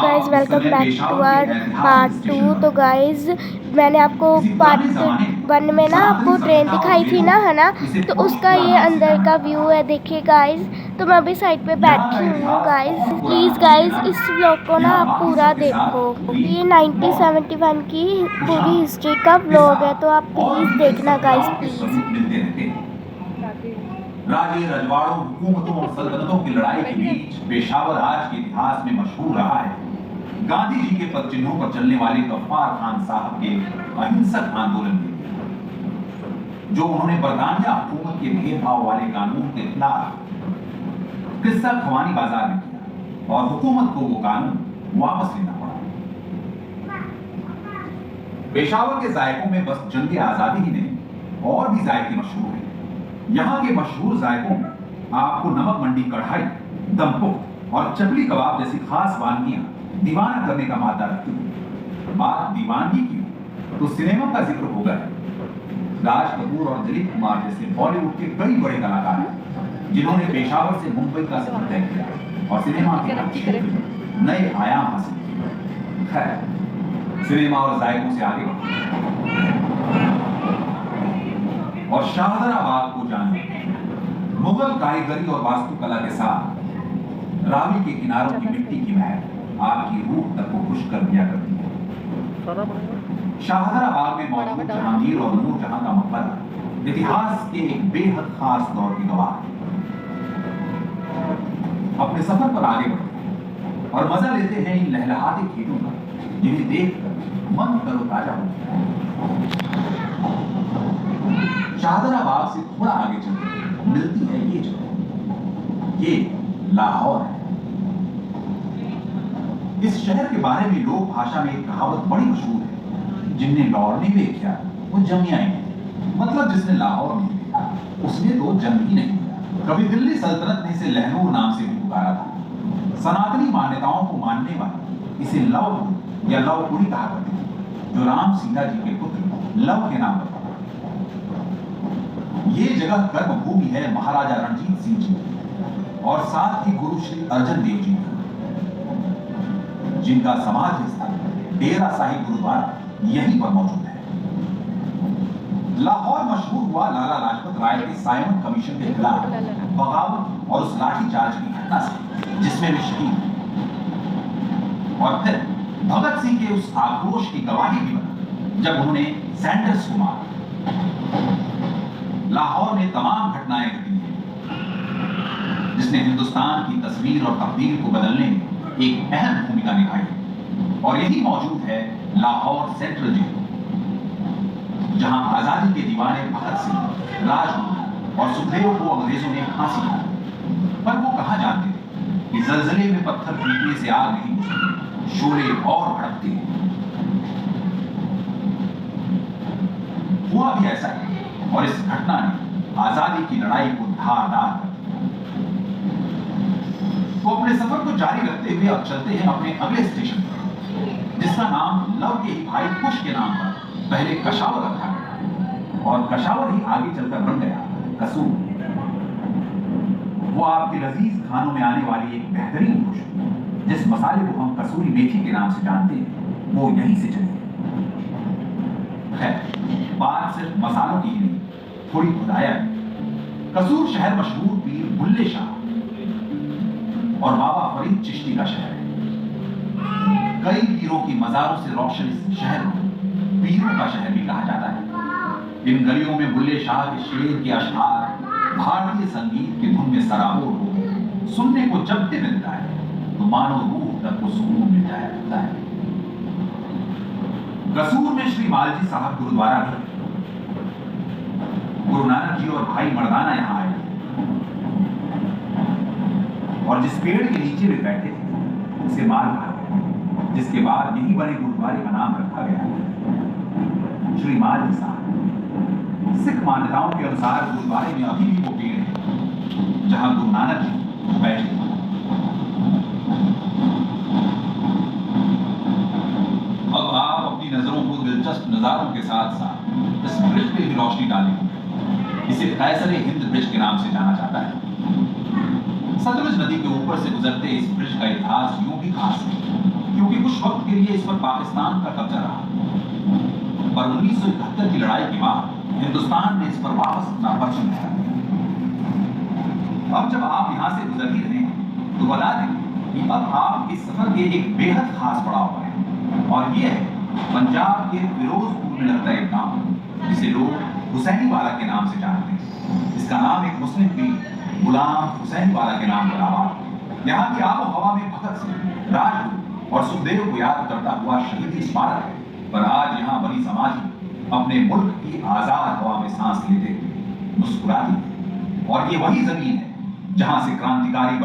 Guys welcome back to our part 2। तो guys मैंने आपको पार्ट 1 में ना आपको ट्रेन दिखाई थी ना, है ना। तो उसका ये अंदर का व्यू है, देखिए गाइज़। तो मैं अभी साइड पे बैठी हूँ गाइज़। प्लीज़ गाइज़ इस व्लॉग को ना आप पूरा देखो। ये 1971 की पूरी हिस्ट्री का व्लॉग है, तो आप प्लीज़ देखना गाइज़, प्लीज़। राजे रजवाड़ों, हुकूमतों और सल्तनतों की लड़ाई के बीच पेशावर आज के इतिहास में मशहूर रहा है। गांधी जी के पद चिन्हों पर चलने वाले गफ्फार खान साहब के अहिंसक आंदोलन के जो उन्होंने बरतानिया हुकूमत के भेदभाव वाले कानून के खिलाफ किस्सा खवानी बाजार में किया और हुकूमत को वो कानून वापस लेना पड़ा। पेशावर के जायकों में बस जंग आजादी ही नहीं और भी जायके मशहूर हैं। यहाँ के मशहूर जायकों में आपको नमक मंडी कढ़ाई, दमपुख और चकली कबाब जैसी खास वानगियां दीवाना करने का मादा रखती हैं। बात दीवानगी की तो सिनेमा का जिक्र होगा। राज कपूर और दिलीप कुमार जैसे बॉलीवुड के कई बड़े कलाकार हैं जिन्होंने पेशावर से मुंबई का सफर तय किया और सिनेमा के क्षेत्र में नए आयाम हासिल किए। खैर, सिनेमा और जायकों से आगे बढ़ते और शाहदराबाद को जाने मुगल कारीगरी और वास्तुकला के साथ रावी के किनारों की मिट्टी की महक आपकी रूह तक को खुश कर दिया करती है। शाहदराबाद में मौजूद जहांगीर और नूरजहां का मकबरा इतिहास के एक बेहद खास दौर की गवाह है। अपने सफर पर आगे बढ़ते और मजा लेते हैं इन लहलहाते खेतों का, जिन्हें देखकर मन तरोताजा होता है। शाहदराबाद से थोड़ा आगे चलकर मिलती है ये जगह, ये लाहौर है। इस शहर के बारे में लोक भाषा में एक कहावत बड़ी मशहूर है, जिनने लाहौर नहीं देखा वो जमिया ही नहीं। मतलब जिसने लाहौर नहीं देखा उसने तो जन्म ही नहीं लिया। कभी दिल्ली सल्तनत ने इसे लहनूर नाम से भी पुकारा था। सनातनी मान्यताओं को मानने वाले इसे लवपुर या लवपुरी कहा करते थे, जो राम सीता जी के पुत्र लव के नाम पर। ये जगह कर्मभूमि है महाराजा रणजीत सिंह जी और साथ ही गुरु श्री अर्जन देव जी का, जिनका समाधि स्थल डेरा साहिब गुरुद्वारा यहीं पर मौजूद है। लाहौर मशहूर हुआ लाला लाजपत राय के साइमन कमीशन के खिलाफ बगावत और उस लाठीचार्ज की घटना से, जिसमें वे शहीद और फिर भगत सिंह के उस आक्रोश की गवाही भी बना जब उन्होंने सैंडर्स को मारा। लाहौर में तमाम घटनाएं घटी हैं जिसने हिंदुस्तान की तस्वीर और तकदीर को बदलने में एक अहम भूमिका निभाई और यही मौजूद है लाहौर सेंट्रल जेल, जहां आजादी के दीवाने भगत सिंह, राजगुरु और सुखदेव को अंग्रेजों ने फांसी दी। पर वो कहां जानते थे कि जलजले में पत्थर फीकने से आग नहीं बुझती, शोले और भड़कते हैं। हुआ भी ऐसा है और इस घटना ने आजादी की लड़ाई को धारदार कर दिया। तो अपने सफर को जारी रखते हुए अब चलते हैं अपने अगले स्टेशन पर, जिसका नाम लव के ही भाई कुश के नाम पर पहले कशावर रखा गया और कशावर ही आगे चलकर बन गया कसूर। वो आपके लजीज खानों में आने वाली एक बेहतरीन खुशबू, जिस मसाले को हम कसूरी मेथी के नाम से जानते हैं, वो यहीं से चली है। खैर, बात सिर्फ मसालों की ही नहीं, थोड़ी खुदाया है। कसूर शहर मशहूर पीर बुल्ले शाह और बाबा फरीद चिश्ती का शहर है। कई पीरों की मजारों से रोशन इस शहर को पीरों का शहर भी कहा जाता है। इन गलियों में बुल्ले शाह के शेर के अशआर भारतीय संगीत की धुन में सराबोर हो सुनने को जब भी मिलता है तो मानो रूह तक को सुकून मिल जाया करता है। कसूर में श्री मालजी साहब गुरुद्वारा भी, गुरु नानक जी और भाई मर्दाना यहाँ आए और जिस पेड़ के नीचे वे बैठे थे उसे माल कहा गया, जिसके बाद यही बने गुरुद्वारे का नाम रखा गया श्री मालजी साहब। सिख मान्यताओं के अनुसार गुरुद्वारे में अभी भी वो पेड़ है जहां गुरु नानक जी बैठे। अब आप अपनी नजरों को दिलचस्प नजारों के साथ साथ इस ब्रिज पे भी रोशनी डालेंगे। इसे कैसर हिंद ब्रिज के नाम से जाना जाता है। सतलुज नदी के ऊपर से गुजरते इस ब्रिज का इतिहास यूं भी खास है क्योंकि कुछ वक्त के लिए इस पर पाकिस्तान का कब्जा रहा, पर 1971 की लड़ाई के बाद हिंदुस्तान ने इस पर वापस अपना परचम लहरा दिया। अब जब आप यहां से गुजर ही रहे हैं तो बता दें कि अब आप इस सफर के एक बेहद खास पड़ाव पर हैं, और ये है पंजाब के फिरोजपुर में लगता एक गांव जिसे लोग हुसैनी वाला के नाम से जानते हैं। इसका नाम एक मुस्लिम पीर गुलाम हुसैनी वाला के नाम पर आबाद। यहाँ की आबो हवा में भगत सिंह, राजगुरु और सुखदेव को याद करता हुआ शहीदी स्मारक है, पर आज यहाँ बनी समाधि अपने मुल्क की आजाद हवा में सांस लेते मुस्कुराती है। और ये वही जमीन है जहां से क्रांतिकारी